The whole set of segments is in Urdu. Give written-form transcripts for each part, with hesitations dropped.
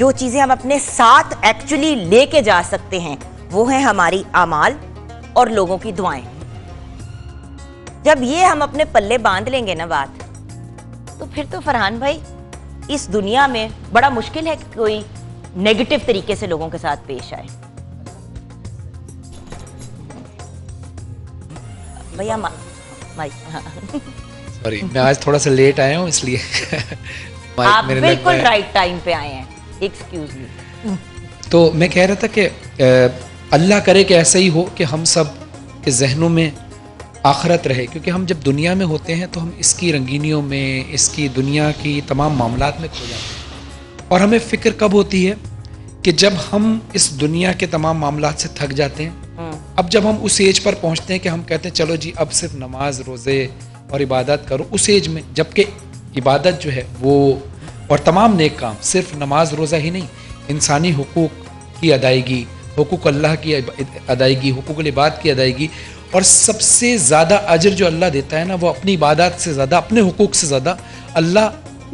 جو چیزیں ہم اپنے ساتھ ایکچولی لے کے جا سکتے ہیں وہ ہیں ہماری اعمال اور لوگوں کی دعائیں. جب یہ ہم اپنے پلے باندھ لیں گے نا بات، تو پھر تو فرحان بھائی اس دنیا میں بڑا مشکل ہے کہ کوئی نیگیٹو طریقے سے لوگوں کے ساتھ پیش آئے. بھیا سوری میں آج تھوڑا سا لیٹ آیا ہوں اس لیے آپ بالکل رائٹ ٹائم پہ آئے ہیں. Excuse me. تو میں کہہ رہا تھا کہ اللہ کرے کہ ایسا ہی ہو کہ ہم سب کے ذہنوں میں آخرت رہے، کیونکہ ہم جب دنیا میں ہوتے ہیں تو ہم اس کی رنگینیوں میں، اس کی دنیا کی تمام معاملات میں کھو جاتے ہیں، اور ہمیں فکر کب ہوتی ہے کہ جب ہم اس دنیا کے تمام معاملات سے تھک جاتے ہیں. اب جب ہم اس ایج پر پہنچتے ہیں کہ ہم کہتے ہیں چلو جی اب صرف نماز روزے اور عبادت کرو، اس ایج میں جب کہ عبادت جو ہے وہ اور تمام نیک کام صرف نماز روزہ ہی نہیں، انسانی حقوق کی ادائیگی، حقوق اللہ کی ادائیگی، حقوق العباد کی ادائیگی، اور سب سے زیادہ اجر جو اللہ دیتا ہے نا وہ اپنی عبادات سے زیادہ، اپنے حقوق سے زیادہ اللہ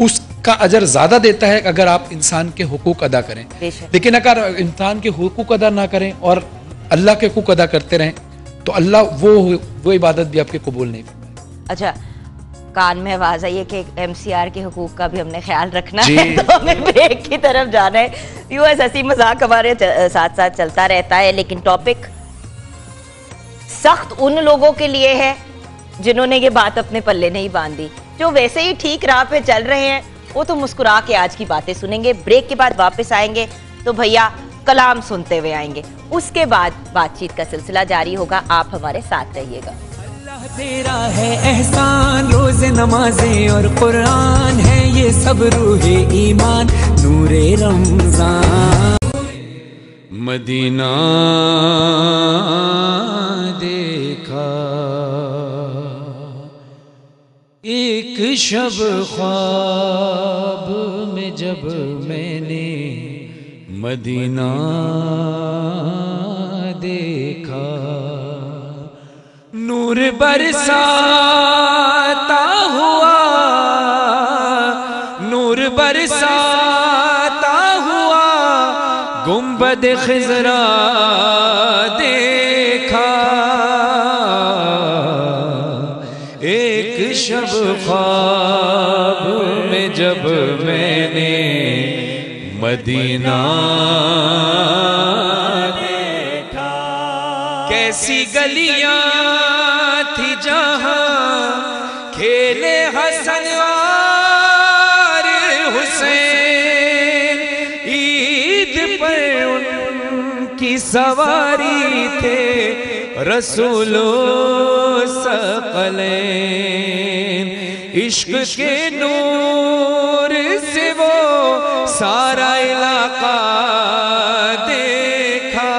اس کا اجر زیادہ دیتا ہے اگر آپ انسان کے حقوق ادا کریں. لیکن اگر انسان کے حقوق ادا نہ کریں اور اللہ کے حقوق ادا کرتے رہیں تو اللہ وہ عبادت بھی آپ کے قبول نہیں فرمائے. اچھا کان میں آواز آئی ہے کہ ایم سی آر کے حقوق کا بھی ہم نے خیال رکھنا ہے تو ہمیں بریک کی طرف جانا ہے. ویورز ہنسی مذاق ہمارے ساتھ ساتھ چلتا رہتا ہے، لیکن ٹاپک سخت ان لوگوں کے لیے ہے جنہوں نے یہ بات اپنے پلے نہیں باندھی. جو ویسے ہی ٹھیک راہ پہ چل رہے ہیں وہ تو مسکرا کے آج کی باتیں سنیں گے. بریک کے بعد واپس آئیں گے تو بھیا کلام سنتے ہوئے آئیں گے. اس کے بعد بات چیت کا سلسلہ جاری ہوگا. آپ ہمارے ساتھ رہیے گا. اللہ تیرا ہے احسان، روز نمازیں اور قرآن ہے یہ سب روح ایمان نور رمضان. مدینہ دیکھا ایک شب خواب میں جب میں نے مدینہ دیکھا، نور برساتا ہوا، نور برساتا ہوا گنبد خضرا دیکھا. ایک شب خواب میں جب میں نے مدینہ دیکھا. کیسی گلیاں تھی جہاں کھیلے حسن اور حسین، عید پر ان کی سواری تھے رسول ثقلین. عشق کے نور سے وہ سارا علاقہ دیکھا.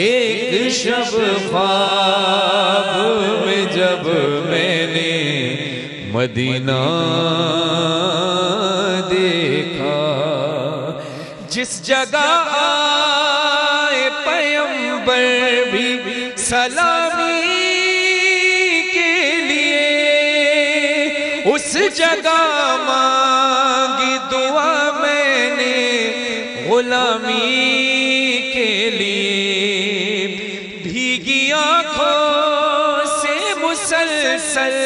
ایک شب خواب میں جب میں نے مدینہ دیکھا، جس جگہ آئے پیغمبر بھی سلامی کے لیے، اس جگہ مانگی دعا میں نے غلامی کے لیے. بھیگی آنکھوں سے مسلسل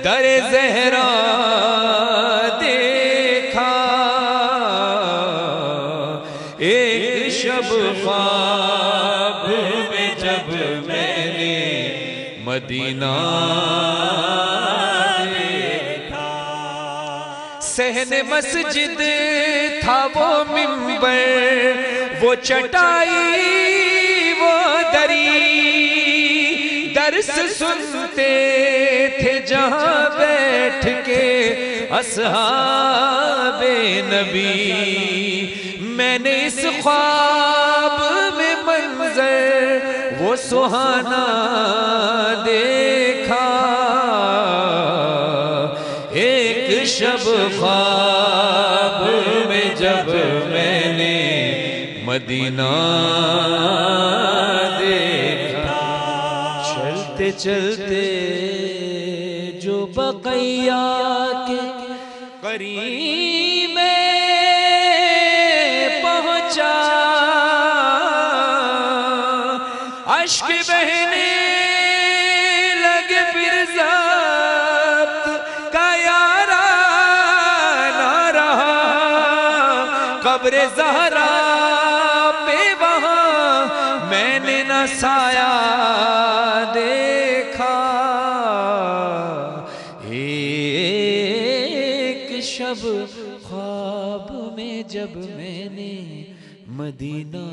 در زہرا دیکھا. ایک شب خواب میں جب میں نے مدینہ دیکھا. صحن مسجد تھا وہ منبر، وہ چٹائی، وہ دری، درس سنتے تھے جہاں بیٹھ کے اصحاب نبی. میں نے اس خواب میں منظر وہ سہانا دیکھا. ایک شب خواب میں جب میں نے مدینہ دیکھا. چلتے چلتے جو بقیہ کے قریب اشک بہنے لگے پھر ذات کا یارانہ رہا، قبر زہرا پہ وہاں میں نے نہ سایہ دیکھا، ایک شب خواب میں جب میں نے مدینہ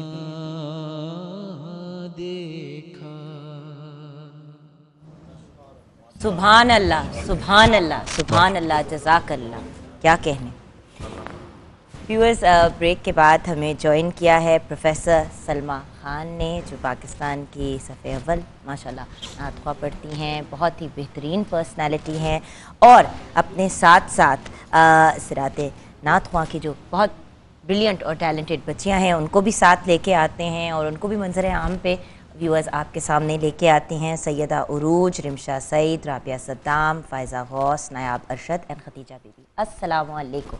دیکھا۔ سبحان اللہ، سبحان اللہ، سبحان اللہ، جزاک اللہ، کیا کہنے۔ ویورز، بریک کے بعد ہمیں جوائن کیا ہے پروفیسر سلمیٰ خان نے، جو پاکستان کی صف اول ماشاءاللہ نعت خواں پڑھتی ہیں، بہت ہی بہترین پرسنالٹی ہیں، اور اپنے ساتھ ساتھ صراط نعت خواں کی جو بہت بریلینٹ اور ٹیلنٹڈ بچیاں ہیں ان کو بھی ساتھ لے کے آتے ہیں، اور ان کو بھی منظر عام پہ ویورز آپ کے سامنے لے کے آتی ہیں۔ Syeda Urooj, Rimsha Saeed, Rabia Saddam, Faiza Ghaus, Nayab Arshad and Khadija Bibi. السلام علیکم۔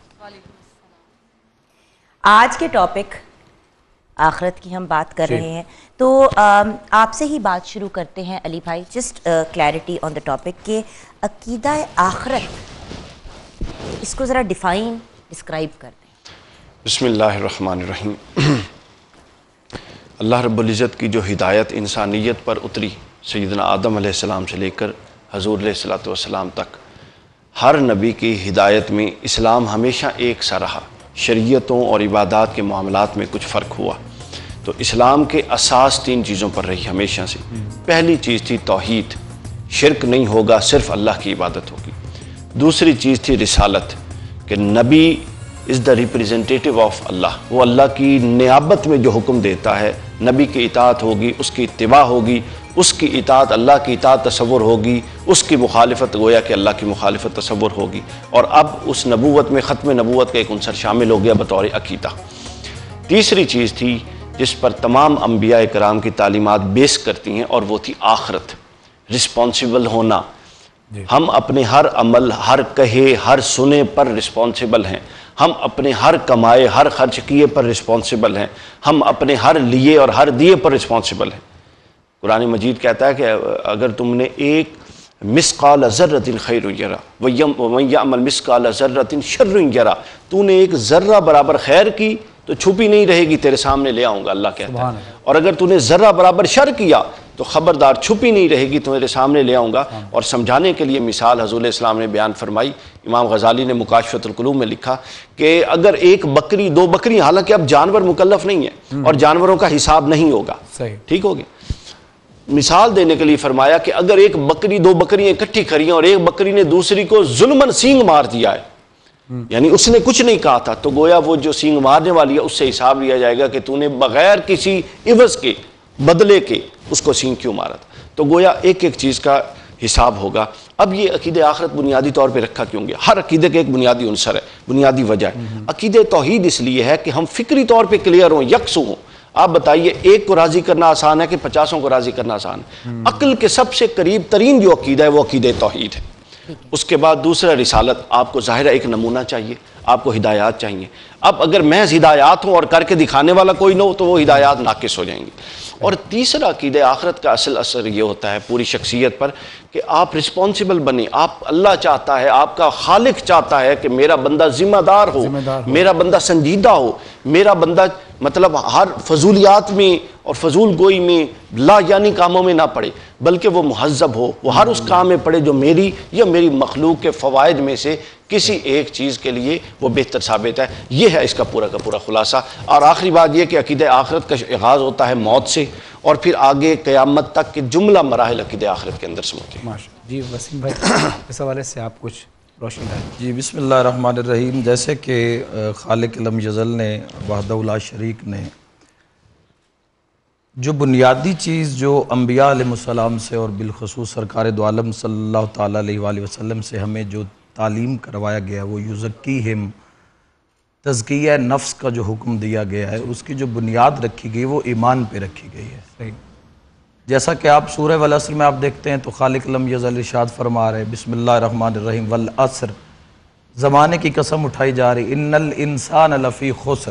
آج کے ٹاپک آخرت کی ہم بات کر رہے ہیں، تو آپ سے ہی بات شروع کرتے ہیں علی بھائی، just clarity on the topic کہ عقیدہ آخرت، اس کو ذرا ڈسکرائب کر دیں۔ بسم اللہ الرحمن الرحیم۔ اللہ رب العزت کی جو ہدایت انسانیت پر اتری، سیدنا آدم علیہ السلام سے لے کر حضور علیہ السلام تک، ہر نبی کی ہدایت میں اسلام ہمیشہ ایک سا رہا، شریعتوں اور عبادات کے معاملات میں کچھ فرق ہوا۔ تو اسلام کے اساس 3 چیزوں پر رہی ہمیشہ سے۔ پہلی چیز تھی توحید، شرک نہیں ہوگا، صرف اللہ کی عبادت ہوگی۔ دوسری چیز تھی رسالت، کہ نبی از دا ریپریزنٹیٹیو آف اللہ، وہ اللہ کی نیابت میں جو حکم دیتا ہے، نبی کی اطاعت ہوگی، اس کی اتباع ہوگی، اس کی اطاعت اللہ کی اطاعت تصور ہوگی، اس کی مخالفت گویا کہ اللہ کی مخالفت تصور ہوگی۔ اور اب اس نبوت میں ختم نبوت کا ایک عنصر شامل ہو گیا بطور عقیدہ۔ تیسری چیز تھی جس پر تمام انبیاء کرام کی تعلیمات بیس کرتی ہیں، اور وہ تھی آخرت، رسپانسیبل ہونا۔ ہم اپنے ہر عمل، ہر کہے، ہر سنے پر رسپانسیبل ہیں، ہم اپنے ہر کمائے، ہر خرچ کیے پر رسپانسیبل ہیں، ہم اپنے ہر لیے اور ہر دیے پر رسپانسیبل ہیں۔ قرآن مجید کہتا ہے کہ اگر تم نے ایک مثقال ذرۃ خیر یرا ومن یعمل مثقال ذرۃ شر یرا، تو نے ایک ذرہ برابر خیر کی تو چھپی نہیں رہے گی، تیرے سامنے لے آؤں گا، اللہ کہتا ہے۔ اور اگر تو نے ذرہ برابر شر کیا تو خبردار چھپی نہیں رہے گی، تمہارے سامنے لے آؤں گا۔ اور سمجھانے کے لیے مثال حضور علیہ السلام نے بیان فرمائی، امام غزالی نے مکاشفۃ القلوب میں لکھا کہ اگر ایک بکری، 2 بکری، حالانکہ اب جانور مکلف نہیں ہے اور جانوروں کا حساب نہیں ہوگا، ٹھیک ہو گیا، مثال دینے کے لیے فرمایا کہ اگر ایک بکری، 2 بکریاں اکٹھی کھڑی ہیں اور ایک بکری نے دوسری کو ظلماً سینگ مار دیا ہے، یعنی اس نے کچھ نہیں کہا تھا، تو گویا وہ جو سینگ مارنے والی ہے اس سے حساب لیا جائے گا کہ تو نے بغیر کسی عوض کے، بدلے کے اس کو سینگ کیوں مارا تھا۔ تو گویا ایک ایک چیز کا حساب ہوگا۔ اب یہ عقیدہ آخرت بنیادی طور پہ رکھا کیوں گیا؟ ہر عقیدے کے ایک بنیادی عنصر ہے، بنیادی وجہ ہے۔ عقیدہ توحید اس لیے ہے کہ ہم فکری طور پہ کلیئر ہوں، یکسو ہوں۔ آپ بتائیے، 1 کو راضی کرنا آسان ہے کہ 50 کو راضی کرنا آسان ہے؟ عقل کے سب سے قریب ترین جو عقیدہ ہے وہ عقیدہ توحید ہے۔ اس کے بعد دوسرا رسالت، آپ کو ظاہر ایک نمونہ چاہیے، آپ کو ہدایات چاہیے۔ اب اگر محض ہدایات ہوں اور کر کے دکھانے والا کوئی نہ ہو تو وہ ہدایات ناقص ہو جائیں گی۔ اور تیسرا عقیدہ آخرت کا اصل اثر یہ ہوتا ہے پوری شخصیت پر کہ آپ رسپانسیبل بنیں۔ آپ، اللہ چاہتا ہے، آپ کا خالق چاہتا ہے کہ میرا بندہ ذمہ دار ہو، میرا بندہ سنجیدہ ہو، میرا بندہ مطلب ہر فضولیات میں اور فضول گوئی میں، لا یعنی کاموں میں نہ پڑے، بلکہ وہ مہذب ہو، وہ ہر اس کام میں پڑے جو میری یا میری مخلوق کے فوائد میں سے کسی ایک چیز کے لیے وہ بہتر ثابت ہے۔ یہ ہے اس کا پورا خلاصہ۔ اور آخری بات یہ کہ عقیدہ آخرت کا آغاز ہوتا ہے موت سے، اور پھر آگے قیامت تک کے جملہ مراحل عقیدہ آخرت کے اندر سمجھتے ہیں۔ جی وسیم بھائی، اس حوالے سے آپ کچھ روشنی ڈالیں۔ جی بسم اللہ الرحمن الرحیم۔ جیسے کہ خالق لم یزل نے، وحدہ لا شریک نے، جو بنیادی چیز جو انبیاء علیہ السلام سے اور بالخصوص سرکار دو عالم صلی اللہ تعالیٰ علیہ وآلہ وسلم سے ہمیں جو تعلیم کروایا گیا ہے، وہ یزکیہم، تزکیہ نفس کا جو حکم دیا گیا ہے، اس کی جو بنیاد رکھی گئی وہ ایمان پہ رکھی گئی ہے۔ جیسا کہ آپ سورہ والعصر میں آپ دیکھتے ہیں تو خالق لم یزل ارشاد فرما رہے، بسم اللہ الرحمن الرحیم، والعصر، زمانے کی قسم اٹھائی جا رہی، ان الانسان لفی خسر،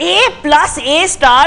A+ A*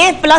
A+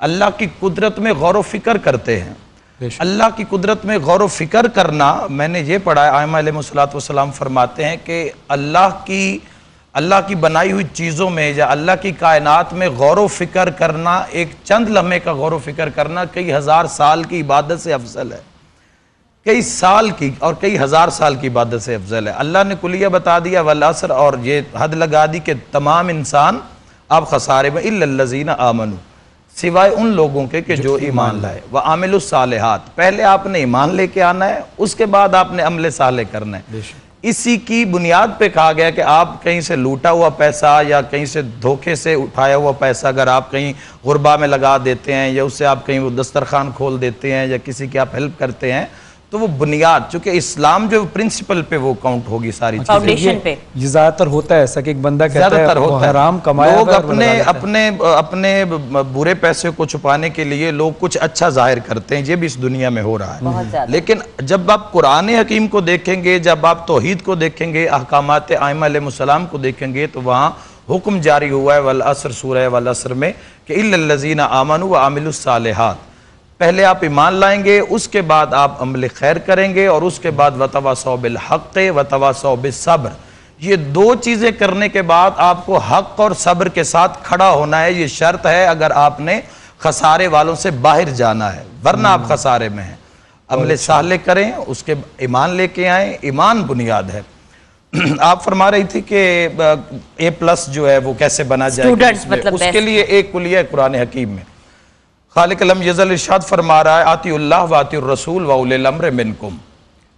اللہ کی قدرت میں غور و فکر کرتے ہیں. اللہ کی قدرت میں غور و فکر کرنا، میں نے یہ پڑھا ہے، ائمہ علیہ السلام فرماتے ہیں کہ اللہ کی بنائی ہوئی چیزوں میں یا اللہ کی کائنات میں غور و فکر کرنا، ایک چند لمحے کا غور و فکر کرنا کئی ہزار سال کی عبادت سے افضل ہے. کئی سال کی اور کئی ہزار سال کی عبادت سے افضل ہے. اللہ نے کلیہ بتا دیا والعصر، اور یہ حد لگا دی کہ تمام انسان اب خسارے میں الا الذین آمنوا، سوائے ان لوگوں کے کہ جو ایمان لائے، وعاملوا الصالحات. پہلے آپ نے ایمان لے کے آنا ہے، اس کے بعد آپ نے عمل صالح کرنا ہے. اسی کی بنیاد پہ کہا گیا کہ آپ کہیں سے لوٹا ہوا پیسہ یا کہیں سے دھوکے سے اٹھایا ہوا پیسہ اگر آپ کہیں غربا میں لگا دیتے ہیں، یا اس سے آپ کہیں وہ دسترخوان کھول دیتے ہیں، یا کسی کی آپ ہیلپ کرتے ہیں، تو وہ بنیاد، چونکہ اسلام جو پرنسپل پہ وہ کاؤنٹ ہوگی ساری چیزیں. فاؤنڈیشن پہ یہ زیادہ تر ہوتا ہے ایسا کہ ایک بندہ کہتا ہے وہ حرام کمایا، لوگ اپنے برے پیسے کو چھپانے کے لیے لوگ کچھ اچھا ظاہر کرتے ہیں. یہ بھی اس دنیا میں ہو رہا ہے. لیکن جب آپ قرآن حکیم کو دیکھیں گے، جب آپ توحید کو دیکھیں گے، احکامات ائمہ علیہ السلام کو دیکھیں گے، تو وہاں حکم جاری ہوا ہے والعصر، سورہ والعصر میں، کہ الا الذین آمنوا وعملوا الصالحات. پہلے آپ ایمان لائیں گے، اس کے بعد آپ عمل خیر کریں گے، اور اس کے بعد وتواصوا بالحق وتواصوا بالصبر. یہ دو چیزیں کرنے کے بعد آپ کو حق اور صبر کے ساتھ کھڑا ہونا ہے. یہ شرط ہے اگر آپ نے خسارے والوں سے باہر جانا ہے، ورنہ آپ خسارے میں ہیں. عمل صالح کریں، اس کے ایمان لے کے آئیں. ایمان بنیاد ہے. آپ فرما رہی تھی کہ A+ جو ہے وہ کیسے بنا جائے گا، اس کے لیے ایک کلیہ قرآن حکیم میں خالق لم یزل ارشاد فرما رہا ہے، آتی اللہ و آتی الرسول و اولی الامر منکم.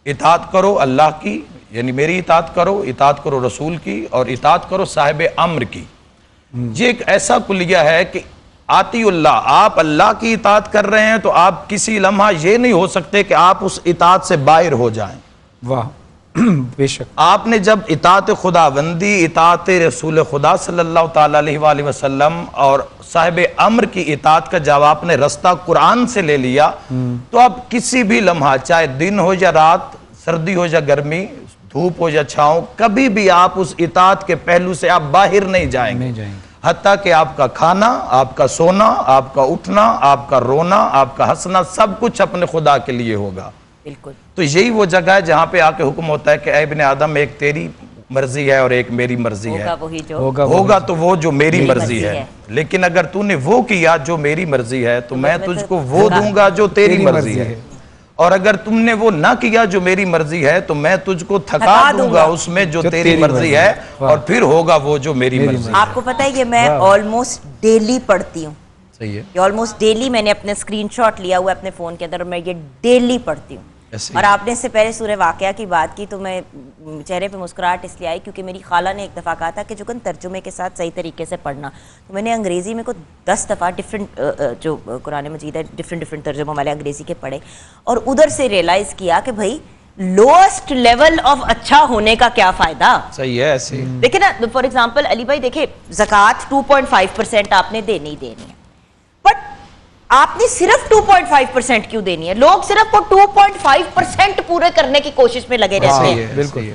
اطاعت کرو اللہ کی، یعنی میری اطاعت کرو رسول کی، اور اطاعت کرو صاحب امر کی. یہ ایک ایسا کلیہ ہے کہ آتی اللہ، آپ اللہ کی اطاعت کر رہے ہیں تو آپ کسی لمحہ یہ نہیں ہو سکتے کہ آپ اس اطاعت سے باہر ہو جائیں. واہ بے شک. آپ نے جب اطاعت خداوندی، اطاعت رسول خدا صلی اللہ تعالیٰ علیہ وآلہ وسلم اور صاحب امر کی اطاعت کا جب آپ نے رستہ قرآن سے لے لیا، تو آپ کسی بھی لمحہ، چاہے دن ہو یا رات، سردی ہو یا گرمی، دھوپ ہو یا چھاؤں، کبھی بھی آپ اس اطاعت کے پہلو سے آپ باہر نہیں جائیں گے. حتیٰ کہ آپ کا کھانا، آپ کا سونا، آپ کا اٹھنا، آپ کا رونا، آپ کا ہنسنا، سب کچھ اپنے خدا کے لیے ہوگا. بالکل. تو یہی وہ جگہ ہے جہاں پہ آ کے حکم ہوتا ہے کہ اے ابن آدم، ایک تیری مرضی ہے اور ایک میری مرضی ہے. ہوگا تو وہ جو میری مرضی ہے. لیکن اگر تو نے وہ کیا جو میری مرضی ہے تو میں تجھ کو وہ دوں گا جو تیری مرضی ہے. اور اگر تم نے وہ نہ کیا جو میری مرضی ہے تو میں تجھ کو تھکا دوں گا اس میں جو تیری مرضی ہے، اور پھر ہوگا وہ جو میری مرضی ہے. آپ کو پتہ ہے یہ میں آلموسٹ ڈیلی پڑھتی ہوں. صحیح ہے. یہ آلموسٹ ڈیلی میں نے اپنے اسکرین شاٹ لیا ہوا ہے اپنے فون کے اندر، اور میں یہ ڈیلی پڑھتی ہوں. اور آپ نے اس سے پہلے سورہ واقعہ کی بات کی تو میں چہرے پہ مسکراہٹ اس لیے آئی کیونکہ میری خالہ نے ایک دفعہ کہا تھا کہ جو ترجمے کے ساتھ صحیح طریقے سے پڑھنا. تو میں نے انگریزی میں کوئی 10 دفعہ ڈفرینٹ جو قرآن مجید ہے ڈفرینٹ ترجموں والے انگریزی کے پڑھے، اور ادھر سے ریئلائز کیا کہ بھائی لوسٹ لیول آف اچھا ہونے کا کیا فائدہ. صحیح ہے. ایسے دیکھیں نا، فار ایگزامپل علی بھائی دیکھیں، زکوٰۃ 2.5% آپ نے دینی ہی دینی ہے، بٹ آپ نے صرف 2.5% کیوں دینی ہے؟ لوگ صرف وہ 2.5% پورے کرنے کی کوشش میں لگے رہتے ہیں. بالکل.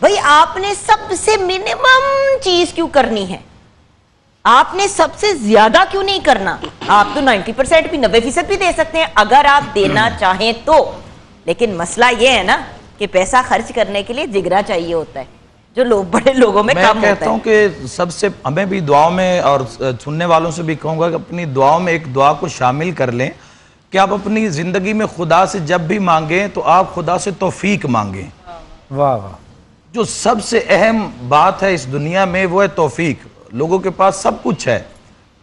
بھائی آپ نے سب سے منیمم چیز کیوں کرنی ہے؟ آپ نے سب سے زیادہ کیوں نہیں کرنا؟ آپ تو 90% بھی 90% بھی دے سکتے ہیں اگر آپ دینا چاہیں تو. لیکن مسئلہ یہ ہے نا کہ پیسہ خرچ کرنے کے لیے جگرا چاہیے ہوتا ہے، جو لوگ بڑے لوگوں میں کم ہوتا ہے. میں کہتا ہوں کہ سب سے ہمیں بھی دعاؤں میں، اور سننے والوں سے بھی کہوں گا کہ اپنی دعاؤں میں ایک دعا کو شامل کر لیں کہ آپ اپنی زندگی میں خدا سے جب بھی مانگیں تو آپ خدا سے توفیق مانگیں. واہ واہ. جو سب سے اہم بات ہے اس دنیا میں وہ ہے توفیق. لوگوں کے پاس سب کچھ ہے،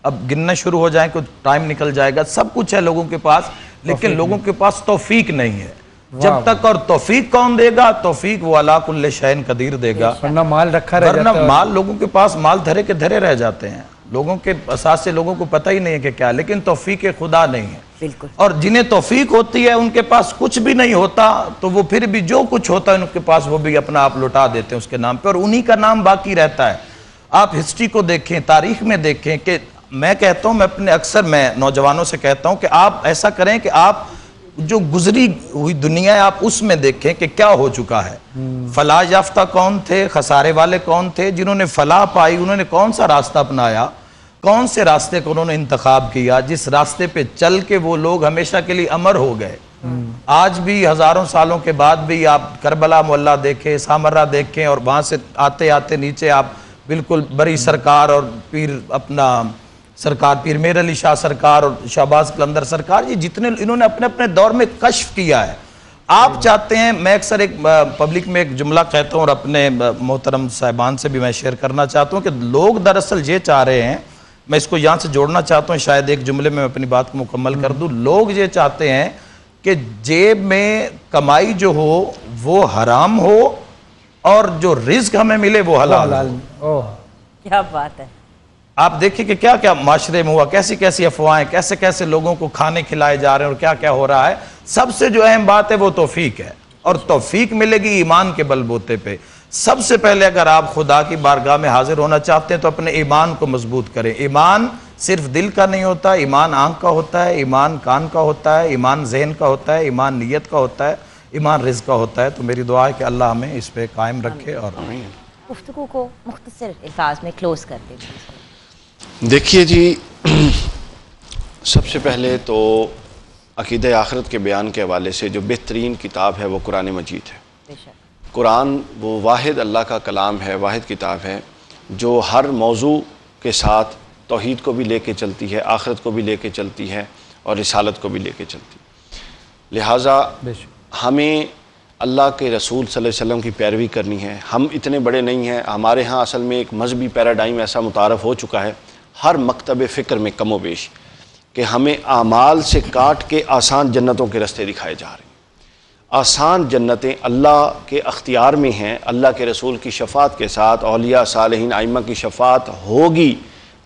اب گننا شروع ہو جائیں کچھ ٹائم نکل جائے گا، سب کچھ ہے لوگوں کے پاس، لیکن لوگوں کے پاس توفیق نہیں ہے. جب تک، اور توفیق کون دے گا؟ توفیق وہ علی کل شیء قدیر دے گا. ورنہ مال رکھا رہ ورنہ مال، لوگوں کے پاس مال دھرے کے دھرے رہ جاتے ہیں، لوگوں کے اساس سے لوگوں کو پتہ ہی نہیں ہے کہ کیا، لیکن توفیق خدا نہیں ہے. بالکل. اور جنہیں توفیق ہوتی ہے ان کے پاس کچھ بھی نہیں ہوتا تو وہ پھر بھی جو کچھ ہوتا ہے ان کے پاس وہ بھی اپنا آپ لوٹا دیتے ہیں اس کے نام پہ، اور انہی کا نام باقی رہتا ہے. آپ ہسٹری کو دیکھیں، تاریخ میں دیکھیں کہ میں کہتا ہوں، میں نوجوانوں سے کہتا ہوں کہ آپ ایسا کریں کہ آپ جو گزری ہوئی دنیا ہے آپ اس میں دیکھیں کہ کیا ہو چکا ہے. فلاح یافتہ کون تھے، خسارے والے کون تھے، جنہوں نے فلاح پائی انہوں نے کون سا راستہ اپنایا. کون سے راستے کو انہوں نے انتخاب کیا جس راستے پہ چل کے وہ لوگ ہمیشہ کے لیے امر ہو گئے. آج بھی ہزاروں سالوں کے بعد بھی آپ کربلا معلّہ دیکھیں, سامرہ دیکھیں, اور وہاں سے آتے آتے نیچے آپ بالکل بری سرکار اور پیر اپنا سرکار پیر میر علی شاہ سرکار اور شہباز قلندر سرکار, یہ جتنے انہوں نے اپنے اپنے دور میں کشف کیا ہے. آپ چاہتے ہیں, میں اکثر ایک پبلک میں ایک جملہ کہتا ہوں اور اپنے محترم صاحبان سے بھی میں شیئر کرنا چاہتا ہوں کہ لوگ دراصل یہ چاہ رہے ہیں, میں اس کو یہاں سے جوڑنا چاہتا ہوں, شاید ایک جملے میں اپنی بات کو مکمل کر دوں. لوگ یہ چاہتے ہیں کہ جیب میں کمائی جو ہو وہ حرام ہو اور جو رزق ہمیں ملے وہ حلال ہو. کیا بات ہے. آپ دیکھیں کہ کیا کیا معاشرے میں ہوا, کیسی کیسی افواہیں, کیسے کیسے لوگوں کو کھانے کھلائے جا رہے ہیں اور کیا کیا ہو رہا ہے. سب سے جو اہم بات ہے وہ توفیق ہے, اور توفیق ملے گی ایمان کے بل بوتے پہ. سب سے پہلے اگر آپ خدا کی بارگاہ میں حاضر ہونا چاہتے ہیں تو اپنے ایمان کو مضبوط کریں. ایمان صرف دل کا نہیں ہوتا, ایمان آنکھ کا ہوتا ہے, ایمان کان کا ہوتا ہے, ایمان ذہن کا ہوتا ہے, ایمان نیت کا ہوتا ہے, ایمان رزق کا ہوتا ہے. تو میری دعا ہے کہ اللہ ہمیں اس پہ قائم رکھے. اور گفتگو کو مختصر الفاظ میں کلوز کرتے ہیں. دیکھیے جی, سب سے پہلے تو عقیدہ آخرت کے بیان کے حوالے سے جو بہترین کتاب ہے وہ قرآن مجید ہے. بے شک. قرآن وہ واحد اللہ کا کلام ہے, واحد کتاب ہے جو ہر موضوع کے ساتھ توحید کو بھی لے کے چلتی ہے, آخرت کو بھی لے کے چلتی ہے, اور رسالت کو بھی لے کے چلتی ہے. لہٰذا ہمیں اللہ کے رسول صلی اللہ علیہ وسلم کی پیروی کرنی ہے. ہم اتنے بڑے نہیں ہیں, ہمارے ہاں اصل میں ایک مذہبی پیراڈائم ایسا متعارف ہو چکا ہے ہر مکتب فکر میں کم و بیش, کہ ہمیں اعمال سے کاٹ کے آسان جنتوں کے راستے دکھائے جا رہے ہیں. آسان جنتیں اللہ کے اختیار میں ہیں, اللہ کے رسول کی شفاعت کے ساتھ, اولیاء صالحین ائمہ کی شفاعت ہوگی,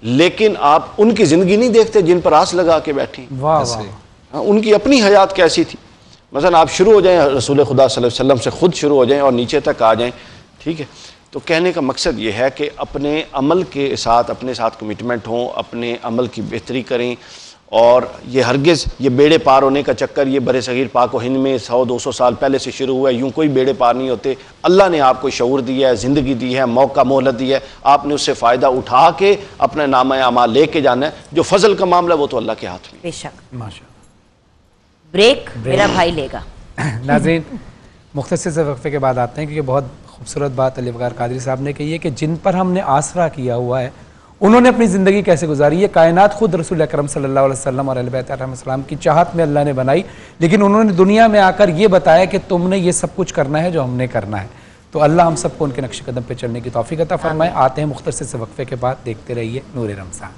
لیکن آپ ان کی زندگی نہیں دیکھتے جن پر آس لگا کے بیٹھیں. ان کی اپنی حیات کیسی تھی. مثلا آپ شروع ہو جائیں رسول خدا صلی اللہ علیہ وسلم سے, خود شروع ہو جائیں اور نیچے تک آ جائیں, ٹھیک ہے. تو کہنے کا مقصد یہ ہے کہ اپنے عمل کے ساتھ اپنے ساتھ کمٹمنٹ ہوں, اپنے عمل کی بہتری کریں, اور یہ ہرگز یہ بیڑے پار ہونے کا چکر یہ برِ صغیر پاک و ہند میں 100-200 سال پہلے سے شروع ہوا ہے. یوں کوئی بیڑے پار نہیں ہوتے. اللہ نے آپ کو شعور دیا ہے, زندگی دی ہے, موقع مہلت دی ہے, آپ نے اس سے فائدہ اٹھا کے اپنا نامہ اعمال لے کے جانا ہے. جو فضل کا معاملہ وہ تو اللہ کے ہاتھ میں. بے شک. بریک میرا بھائی لے گا. ناظرین, مختصر سے وقفے کے بعد آتے ہیں, کیونکہ بہت خوبصورت بات علی وقار قادری صاحب نے کہی ہے کہ جن پر ہم نے آسرا کیا ہوا ہے انہوں نے اپنی زندگی کیسے گزاری. یہ کائنات خود رسول اکرم صلی اللہ علیہ وسلم اور اہل بیت علیہ السلام کی چاہت میں اللہ نے بنائی, لیکن انہوں نے دنیا میں آ کر یہ بتایا کہ تم نے یہ سب کچھ کرنا ہے جو ہم نے کرنا ہے. تو اللہ ہم سب کو ان کے نقش قدم پہ چلنے کی توفیق عطا فرمائے. آتے ہیں مختصر سے وقفے کے بعد, دیکھتے رہیے نور رمضان.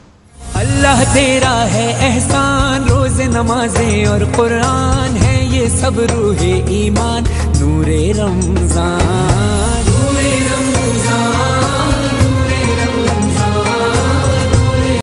اللہ تیرا ہے احسان, روز نمازیں اور قرآن ہے یہ سب روح ایمان, نور رمضان.